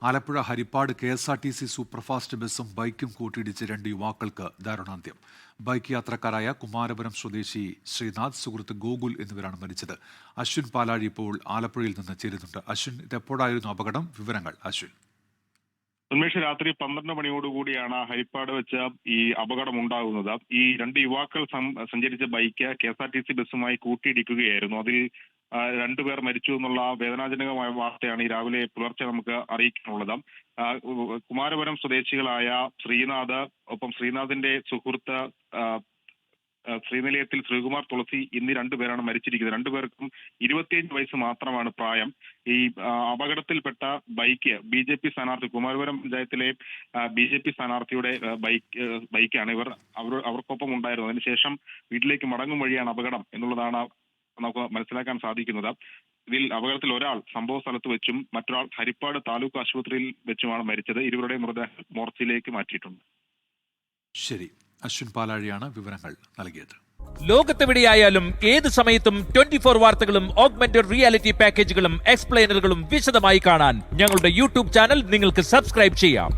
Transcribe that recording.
Alappuzha Harippad KSRTC superfast ബസും ബൈക്കും കൂട്ടിയിടിച്ച് 2 യുവാക്കൾക്ക് ദാരുണാന്ത്യം. ബൈക്ക് യാത്രക്കാരായ കുമാരപുരം സ്വദേശി ശ്രീനാഥ്, സുഹൃത്ത് ഗോകുൽ എന്നിവരാണ് മരിച്ചത്. അശ്വിൻ പാലാഴി ഇപ്പോൾ ആലപ്പുഴയിൽ നിന്ന് ചേരുന്നുണ്ട്. അശ്വിൻ, ഇതെപ്പോഴായിരുന്നു അപകടം? വിവരങ്ങൾ അശ്വിൻ. ഉന്മേഷ്, രാത്രി 12 മണിയോടുകൂടിയാണ് ഹരിപ്പാട് വെച്ച് ഈ അപകടം ഉണ്ടാകുന്നത്. ഈ 2 യുവാക്കൾ സഞ്ചരിച്ച ബൈക്ക് KSRTC ബസ്സുമായി കൂട്ടിയിടിക്കുകയായിരുന്നു. അതിൽ 2 പേർ മരിച്ചു എന്നുള്ള വേദനാജനകമായ വാർത്തയാണ് ഈ രാവിലെ പുലർച്ചെ നമുക്ക് അറിയിക്കാനുള്ളത്. കുമാരപുരം സ്വദേശികളായ ശ്രീനാഥ്, ഒപ്പം ശ്രീനാഥിന്റെ സുഹൃത്ത് ശ്രീനിലയത്തിൽ ശ്രീകുമാർ, തുളസി എന്നീ 2 പേരാണ് മരിച്ചിരിക്കുന്നത്. 2 പേർക്കും 25 വയസ്സ് മാത്രമാണ് പ്രായം. ഈ അപകടത്തിൽപ്പെട്ട ബൈക്ക് BJP സ്ഥാനാർത്ഥി, കുമാരപുരം പഞ്ചായത്തിലെ BJP സ്ഥാനാർത്ഥിയുടെ ബൈക്കാണ്. അവർക്കൊപ്പം ഉണ്ടായിരുന്നു. അതിനുശേഷം വീട്ടിലേക്ക് മടങ്ങും വഴിയാണ് അപകടം എന്നുള്ളതാണ് നമുക്ക് മനസ്സിലാക്കാൻ സാധിക്കുന്നത്. ഇതിൽ അപകടത്തിൽ ഒരാൾ സംഭവ സ്ഥലത്ത് വെച്ചും മറ്റൊരാൾ ഹരിപ്പാട് താലൂക്ക് ആശുപത്രിയിൽ വെച്ചുമാണ് മരിച്ചത്. ഇരുവരുടെയും മൃതദേഹം മോർച്ചയിലേക്ക് മാറ്റിയിട്ടുണ്ട്. ശരി, അശ്വിൻ പാലാഴിയാണ് വിവരങ്ങൾ നൽകിയത്. ലോകത്തെവിടെയായാലും ഏത് സമയത്തും 24 വാർത്തകളും ഓഗ്മെന്റഡ് റിയാലിറ്റി പാക്കേജുകളും എക്സ്പ്ലെയിനറുകളും വിശദമായി കാണാൻ ഞങ്ങളുടെ YouTube ചാനൽ നിങ്ങൾക്ക് സബ്സ്ക്രൈബ് ചെയ്യാം.